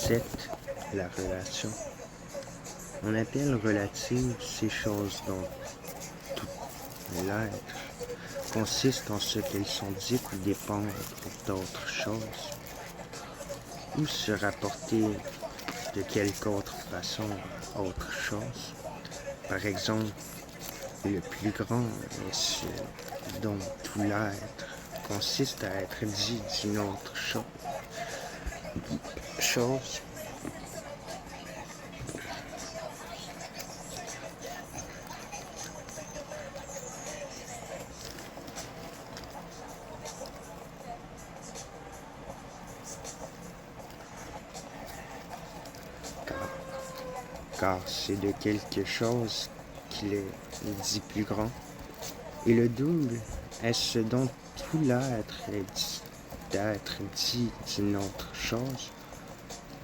7. La relation. On appelle relative ces choses dont tout l'être consiste en ce qu'elles sont dites ou dépendent d'autres choses, ou se rapporter de quelque autre façon à autre chose. Par exemple, le plus grand est ce dont tout l'être consiste à être dit d'une autre chose. Car c'est de quelque chose qu'il est dit plus grand. Et le double est ce dont tout l'être est d'être dit d'une autre chose,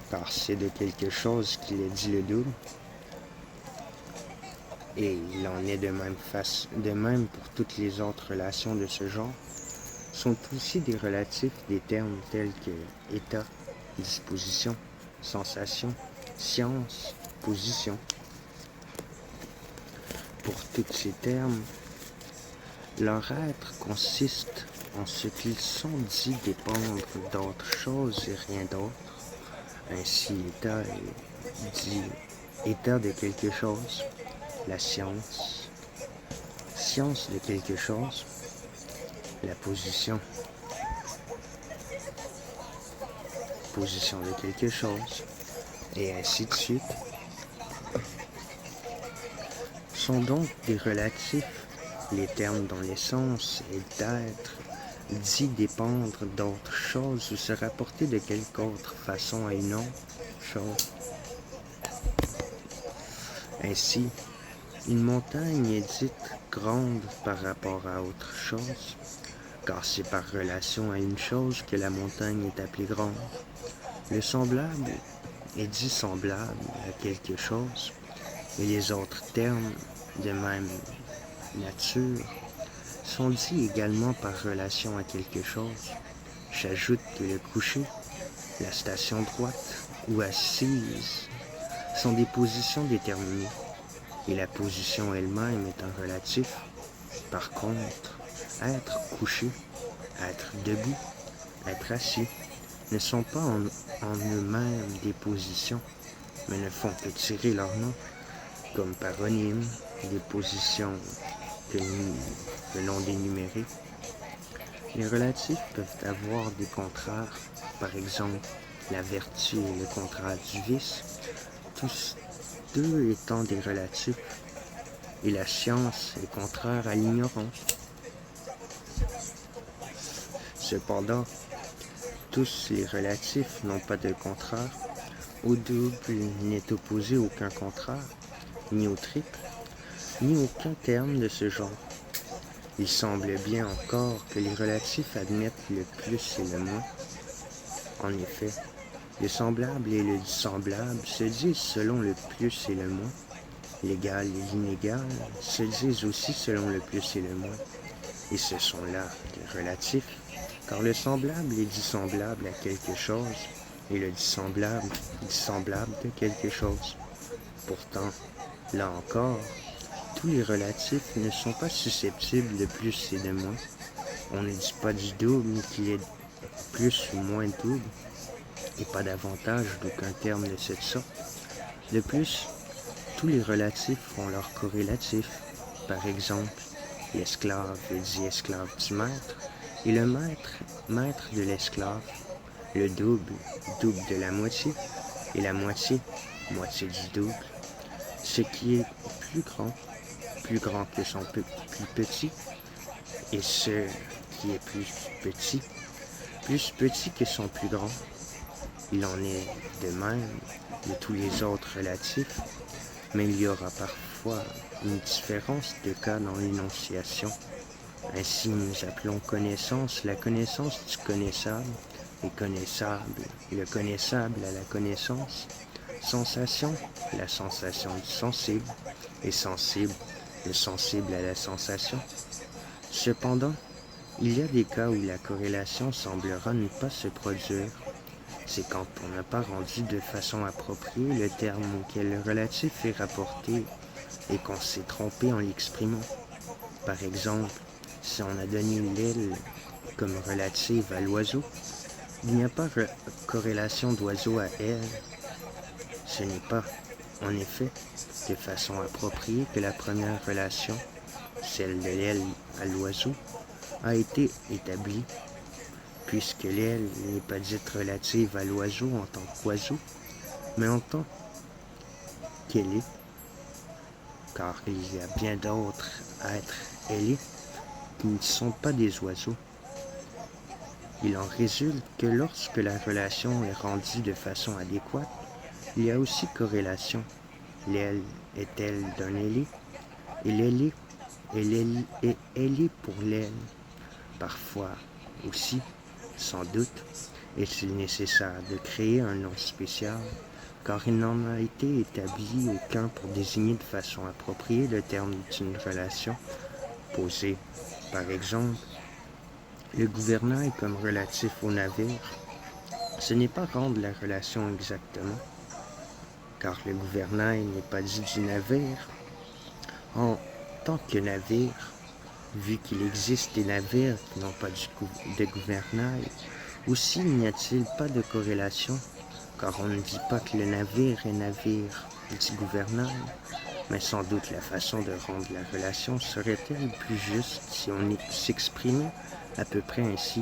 car c'est de quelque chose qu'il est dit le double. Et il en est de même pour toutes les autres relations de ce genre, sont aussi des relatifs des termes tels que état, disposition, sensation, science, position. Pour tous ces termes, leur être consiste en ce qu'ils sont dits dépendre d'autres choses et rien d'autre. Ainsi, état est dit état de quelque chose, la science de quelque chose, la position de quelque chose, et ainsi de suite, sont donc des relatifs les termes dont l'essence est d'être dit dépendre d'autres choses ou se rapporter de quelque autre façon à une autre chose. Ainsi, une montagne est dite grande par rapport à autre chose, car c'est par relation à une chose que la montagne est appelée grande. Le semblable est dit semblable à quelque chose, et les autres termes de même nature sont dits également par relation à quelque chose. J'ajoute que le coucher, la station droite ou assise sont des positions déterminées, et la position elle-même est un relatif. Par contre, être couché, être debout, être assis ne sont pas en eux-mêmes des positions, mais ne font que tirer leur nom, comme paronyme, des positions que nous venons d'énumérer. Les relatifs peuvent avoir des contraires, par exemple la vertu et le contraire du vice, tous deux étant des relatifs, et la science est contraire à l'ignorance. Cependant, tous les relatifs n'ont pas de contraire. Au double n'est opposé aucun contraire, ni au triple, ni aucun terme de ce genre. Il semble bien encore que les relatifs admettent le plus et le moins. En effet, le semblable et le dissemblable se disent selon le plus et le moins. L'égal et l'inégal se disent aussi selon le plus et le moins. Et ce sont là des relatifs, car le semblable est dissemblable à quelque chose, et le dissemblable de quelque chose. Pourtant, là encore, tous les relatifs ne sont pas susceptibles de plus et de moins. On ne dit pas du double qu'il est plus ou moins double, et pas davantage d'aucun terme de cette sorte. De plus, tous les relatifs ont leurs corrélatifs. Par exemple, l'esclave est dit esclave du maître, et le maître de l'esclave. Le double de la moitié, et la moitié du double. Ce qui est plus grand que son plus petit, et ce qui est plus petit que son plus grand. Il en est de même de tous les autres relatifs, mais il y aura parfois une différence de cas dans l'énonciation. Ainsi, nous appelons connaissance la connaissance du connaissable, et connaissable le connaissable à la connaissance, sensation la sensation du sensible, et sensible le sensible à la sensation. Cependant, il y a des cas où la corrélation semblera ne pas se produire, C'est quand on n'a pas rendu de façon appropriée le terme auquel le relatif est rapporté et qu'on s'est trompé en l'exprimant. Par exemple, si on a donné l'aile comme relative à l'oiseau, il n'y a pas de corrélation d'oiseau à aile. Ce n'est pas, en effet, de façon appropriée que la première relation, celle de l'aile à l'oiseau, a été établie, puisque l'aile n'est pas dite relative à l'oiseau en tant qu'oiseau, mais en tant qu'elle est, car il y a bien d'autres êtres ailés qui ne sont pas des oiseaux. Il en résulte que lorsque la relation est rendue de façon adéquate, il y a aussi corrélation. L'aile est aile d'un ailé, et l'ailé est ailé pour l'aile. Parfois aussi, sans doute, est-il nécessaire de créer un nom spécial, car il n'en a été établi aucun pour désigner de façon appropriée le terme d'une relation posée. Par exemple, le gouvernail comme relatif au navire, ce n'est pas rendre la relation exactement, car le gouvernail n'est pas dit du navire. En tant que navire, vu qu'il existe des navires qui n'ont pas de gouvernail, aussi n'y a-t-il pas de corrélation, car on ne dit pas que le navire est navire du gouvernail, mais sans doute la façon de rendre la relation serait-elle plus juste si on s'exprimait à peu près ainsi.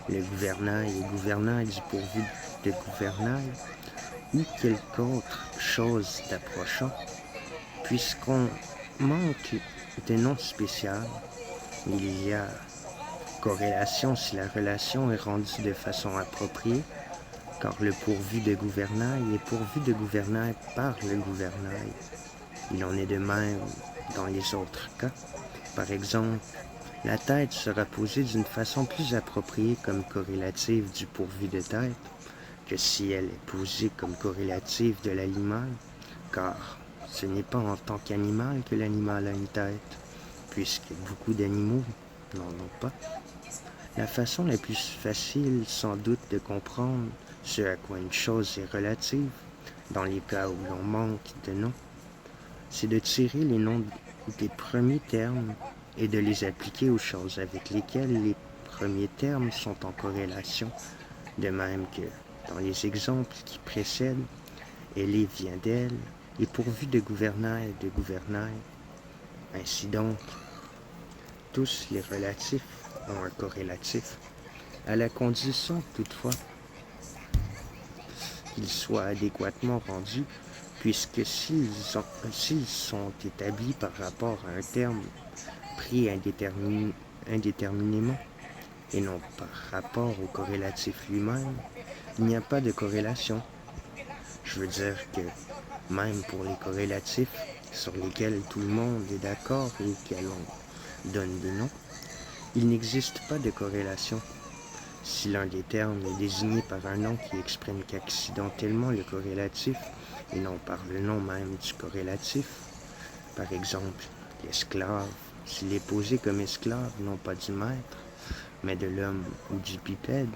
Le gouvernail est gouvernail du pourvu de gouvernail, ou quelque autre chose d'approchant, puisqu'on manque de nom spécial. Il y a corrélation si la relation est rendue de façon appropriée, car le pourvu de gouvernail est pourvu de gouvernail par le gouvernail. Il en est de même dans les autres cas. Par exemple, la tête sera posée d'une façon plus appropriée comme corrélative du pourvu de tête que si elle est posée comme corrélative de l'animal, car ce n'est pas en tant qu'animal que l'animal a une tête, puisque beaucoup d'animaux n'en ont pas. La façon la plus facile, sans doute, de comprendre ce à quoi une chose est relative, dans les cas où l'on manque de noms, c'est de tirer les noms des premiers termes et de les appliquer aux choses avec lesquelles les premiers termes sont en corrélation, de même que dans les exemples qui précèdent, elle vient d'elle et pourvu de gouvernail de gouvernail. Ainsi donc, tous les relatifs ont un corrélatif, à la condition toutefois qu'ils soient adéquatement rendus, puisque s'ils sont établis par rapport à un terme pris indéterminément et non par rapport au corrélatif lui-même, il n'y a pas de corrélation. Je veux dire que même pour les corrélatifs sur lesquels tout le monde est d'accord et auxquels on donne des noms, il n'existe pas de corrélation. Si l'un des termes est désigné par un nom qui exprime qu'accidentellement le corrélatif et non par le nom même du corrélatif, par exemple l'esclave, s'il est posé comme esclave non pas du maître, mais de l'homme ou du bipède,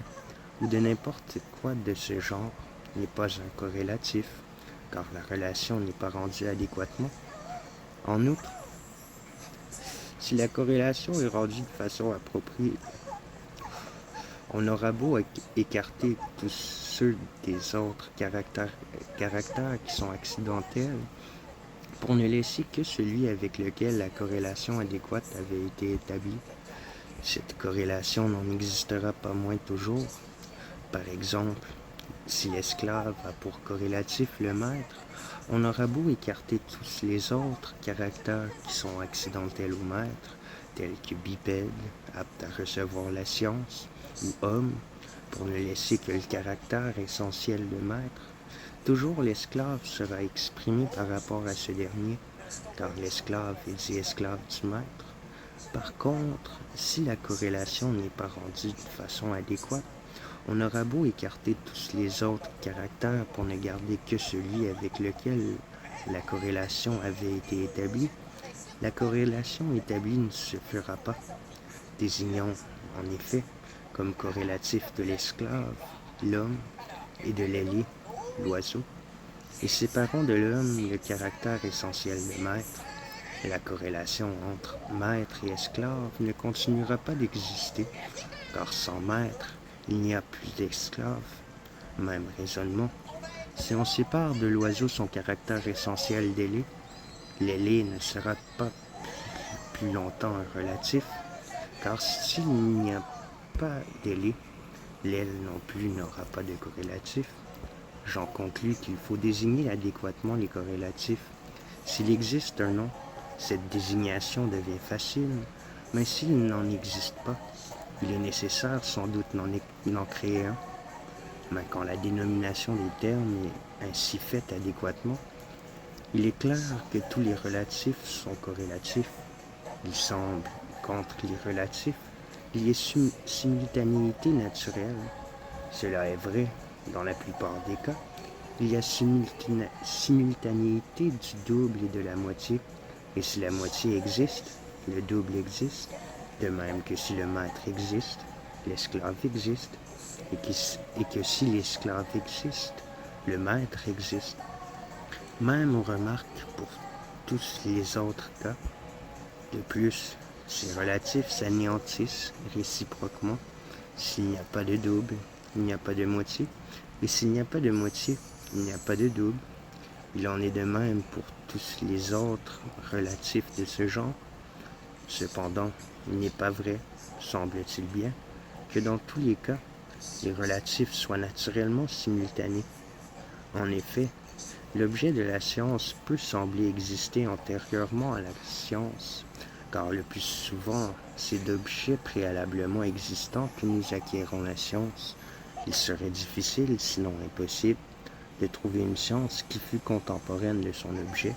ou de n'importe quoi de ce genre, n'est pas un corrélatif, car la relation n'est pas rendue adéquatement. En outre, si la corrélation est rendue de façon appropriée, on aura beau écarter tous ceux des autres caractères qui sont accidentels, pour ne laisser que celui avec lequel la corrélation adéquate avait été établie. Cette corrélation n'en existera pas moins toujours. Par exemple, si l'esclave a pour corrélatif le maître, on aura beau écarter tous les autres caractères qui sont accidentels au maître, tels que bipède, apte à recevoir la science, ou homme, pour ne laisser que le caractère essentiel de maître, toujours l'esclave sera exprimé par rapport à ce dernier, car l'esclave est dit esclave du maître. Par contre, si la corrélation n'est pas rendue de façon adéquate, on aura beau écarter tous les autres caractères pour ne garder que celui avec lequel la corrélation avait été établie, la corrélation établie ne se fera pas. Désignons, en effet, comme corrélatif de l'esclave, l'homme, et de l'ailé, l'oiseau, et séparant de l'homme le caractère essentiel de maître. La corrélation entre maître et esclave ne continuera pas d'exister, car sans maître, il n'y a plus d'esclave. Même raisonnement. Si on sépare de l'oiseau son caractère essentiel d'ailé, l'ailé ne sera pas plus longtemps un relatif, car s'il n'y a pas d'ailé, l'aile non plus n'aura pas de corrélatif. J'en conclus qu'il faut désigner adéquatement les corrélatifs. S'il existe un nom, cette désignation devient facile, mais s'il n'en existe pas, il est nécessaire sans doute d'en créer un. Mais quand la dénomination des termes est ainsi faite adéquatement, il est clair que tous les relatifs sont corrélatifs. Il semble qu'entre les relatifs, il y ait simultanéité naturelle. Cela est vrai dans la plupart des cas. Il y a simultanéité du double et de la moitié. Et si la moitié existe, le double existe. De même que si le maître existe, l'esclave existe. Et que si l'esclave existe, le maître existe. Même on remarque pour tous les autres cas. De plus, ces relatifs s'anéantissent réciproquement. S'il n'y a pas de double, il n'y a pas de moitié. Et s'il n'y a pas de moitié, il n'y a pas de double. Il en est de même pour tous les autres relatifs de ce genre. Cependant, il n'est pas vrai, semble-t-il bien, que dans tous les cas, les relatifs soient naturellement simultanés. En effet, l'objet de la science peut sembler exister antérieurement à la science, car le plus souvent, c'est d'objets préalablement existants que nous acquérons la science. Il serait difficile, sinon impossible, de trouver une science qui fût contemporaine de son objet.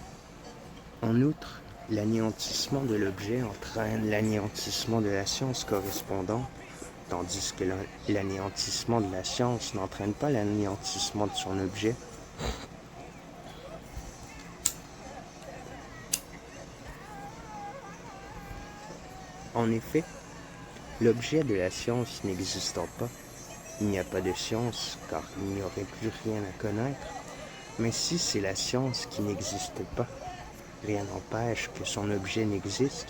En outre, l'anéantissement de l'objet entraîne l'anéantissement de la science correspondante, tandis que l'anéantissement de la science n'entraîne pas l'anéantissement de son objet. En effet, l'objet de la science n'existant pas, il n'y a pas de science, car il n'y aurait plus rien à connaître. Mais si c'est la science qui n'existe pas, rien n'empêche que son objet n'existe.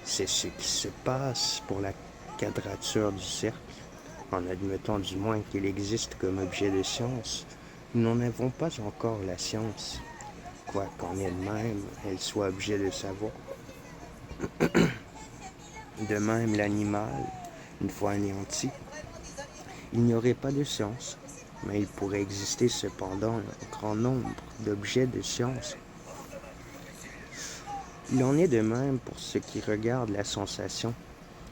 C'est ce qui se passe pour la quadrature du cercle, en admettant du moins qu'il existe comme objet de science. Nous n'en avons pas encore la science, quoiqu'en elle-même, elle soit objet de savoir. De même, l'animal, une fois anéanti, il n'y aurait pas de science, mais il pourrait exister cependant un grand nombre d'objets de science. Il en est de même pour ce qui regarde la sensation.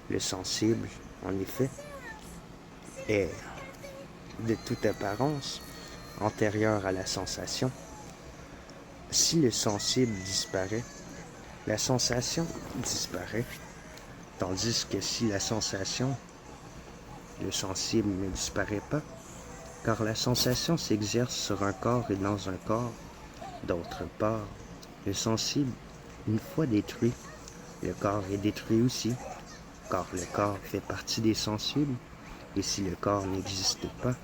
Le sensible, en effet, est, de toute apparence, antérieur à la sensation. Si le sensible disparaît, la sensation disparaît, tandis que si la sensation, le sensible ne disparaît pas, car la sensation s'exerce sur un corps et dans un corps. D'autre part, le sensible, une fois détruit, le corps est détruit aussi, car le corps fait partie des sensibles, et si le corps n'existe pas,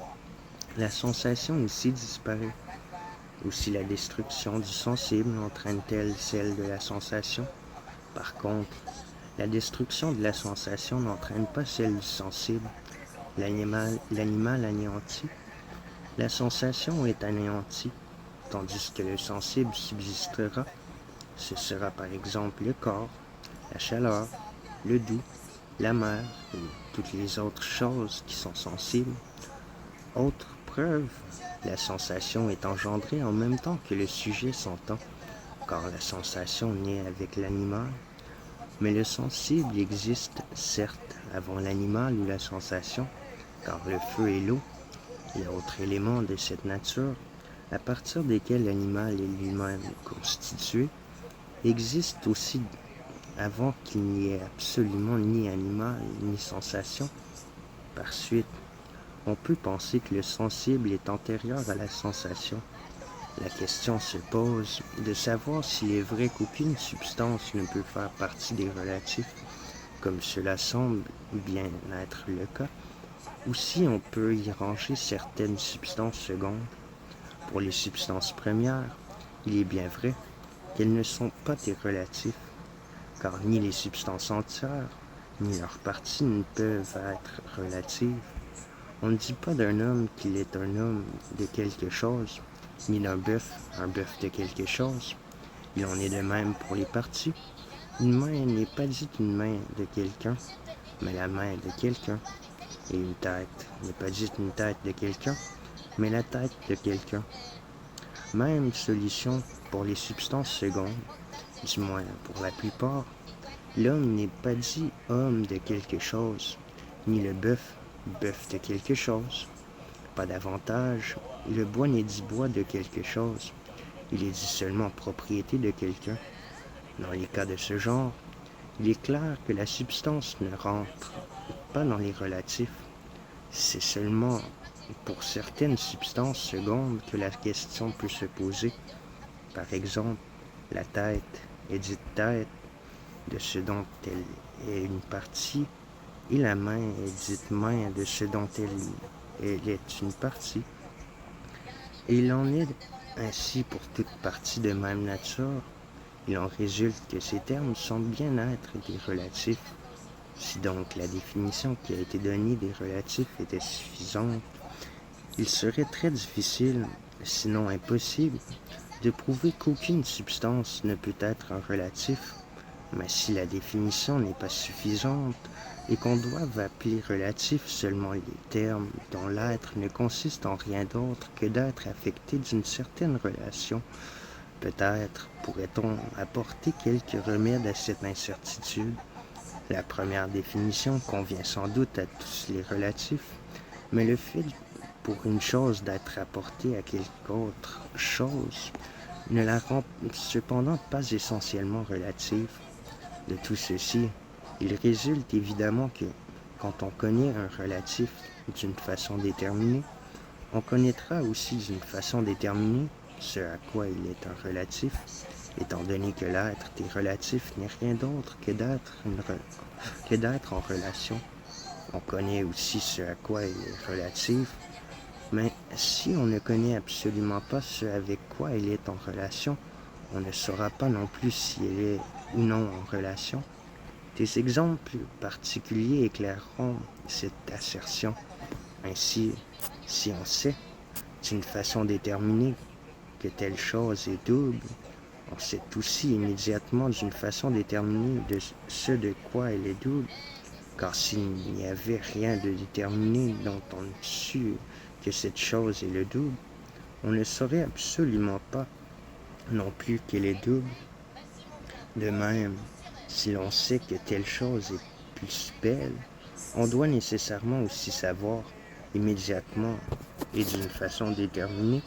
la sensation aussi disparaît. Aussi la destruction du sensible entraîne-t-elle celle de la sensation. Par contre, la destruction de la sensation n'entraîne pas celle du sensible. L'animal anéanti, la sensation est anéantie, tandis que le sensible subsistera. Ce sera par exemple le corps, la chaleur, le doux, la mer et toutes les autres choses qui sont sensibles. Autre preuve, la sensation est engendrée en même temps que le sujet s'entend, car la sensation naît avec l'animal. Mais le sensible existe, certes, avant l'animal ou la sensation, car le feu et l'eau, et autres éléments de cette nature, à partir desquels l'animal est lui-même constitué, existent aussi avant qu'il n'y ait absolument ni animal ni sensation. Par suite, on peut penser que le sensible est antérieur à la sensation. La question se pose de savoir s'il est vrai qu'aucune substance ne peut faire partie des relatifs, comme cela semble bien être le cas, Aussi, on peut y ranger certaines substances secondes. Pour les substances premières, il est bien vrai qu'elles ne sont pas des relatifs, car ni les substances entières, ni leurs parties ne peuvent être relatives. On ne dit pas d'un homme qu'il est un homme de quelque chose, ni d'un bœuf un bœuf de quelque chose. Il en est de même pour les parties. Une main n'est pas dite une main de quelqu'un, mais la main de quelqu'un. Et une tête n'est pas dite une tête de quelqu'un, mais la tête de quelqu'un. Même solution pour les substances secondes, du moins pour la plupart. L'homme n'est pas dit homme de quelque chose, ni le bœuf bœuf de quelque chose. Pas davantage, le bois n'est dit bois de quelque chose, il est dit seulement propriété de quelqu'un. Dans les cas de ce genre, il est clair que la substance ne rentre pas dans les relatifs. C'est seulement pour certaines substances secondes que la question peut se poser. Par exemple, la tête est dite tête de ce dont elle est une partie, et la main est dite main de ce dont elle est une partie. Et il en est ainsi pour toute partie de même nature. Il en résulte que ces termes semblent bien être des relatifs. Si donc la définition qui a été donnée des relatifs était suffisante, il serait très difficile, sinon impossible, de prouver qu'aucune substance ne peut être un relatif. Mais si la définition n'est pas suffisante et qu'on doive appeler relatif seulement les termes dont l'être ne consiste en rien d'autre que d'être affecté d'une certaine relation, peut-être pourrait-on apporter quelques remèdes à cette incertitude. La première définition convient sans doute à tous les relatifs, mais le fait pour une chose d'être apportée à quelque autre chose ne la rend cependant pas essentiellement relative. De tout ceci, il résulte évidemment que quand on connaît un relatif d'une façon déterminée, on connaîtra aussi d'une façon déterminée ce à quoi il est un relatif, étant donné que l'être des relatifs n'est rien d'autre que d'être en relation. On connaît aussi ce à quoi il est relatif, mais si on ne connaît absolument pas ce avec quoi il est en relation, on ne saura pas non plus si elle est ou non en relation. Des exemples particuliers éclaireront cette assertion. Ainsi, si on sait d'une façon déterminée que telle chose est double, on sait aussi immédiatement d'une façon déterminée de ce de quoi elle est double, car s'il n'y avait rien de déterminé dont on sût que cette chose est le double, on ne saurait absolument pas non plus qu'elle est double. De même, si l'on sait que telle chose est plus belle, on doit nécessairement aussi savoir, immédiatement et d'une façon déterminée,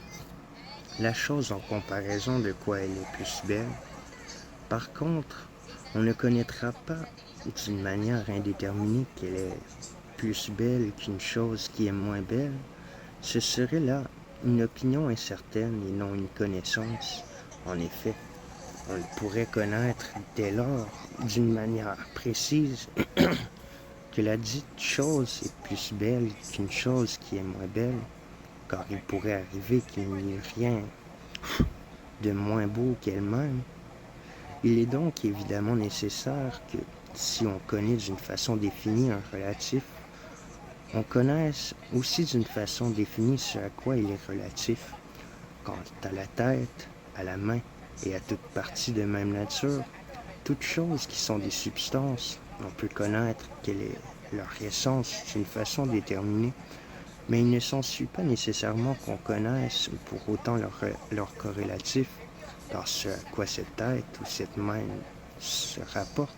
la chose en comparaison de quoi elle est plus belle. Par contre, on ne connaîtra pas d'une manière indéterminée qu'elle est plus belle qu'une chose qui est moins belle. Ce serait là une opinion incertaine et non une connaissance. En effet, on ne pourrait connaître dès lors d'une manière précise que la dite chose est plus belle qu'une chose qui est moins belle, car il pourrait arriver qu'il n'y ait rien de moins beau qu'elle-même. Il est donc évidemment nécessaire que, si on connaît d'une façon définie un relatif, on connaisse aussi d'une façon définie ce à quoi il est relatif. Quant à la tête, à la main et à toute partie de même nature, toutes choses qui sont des substances, on peut connaître quelle est leur essence d'une façon déterminée, mais il ne s'ensuit pas nécessairement qu'on connaisse pour autant leur corrélatif, car ce à quoi cette tête ou cette main se rapporte,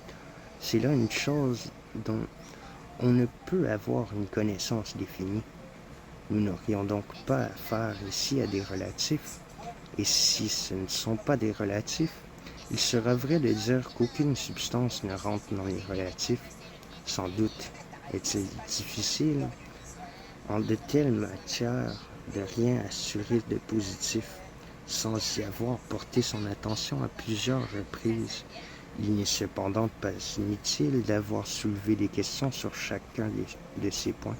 c'est là une chose dont on ne peut avoir une connaissance définie. Nous n'aurions donc pas affaire ici à des relatifs, et si ce ne sont pas des relatifs, il sera vrai de dire qu'aucune substance ne rentre dans les relatifs. Sans doute est-il difficile, en de telles matières, de rien assurer de positif, sans y avoir porté son attention à plusieurs reprises. Il n'est cependant pas inutile d'avoir soulevé des questions sur chacun de ces points.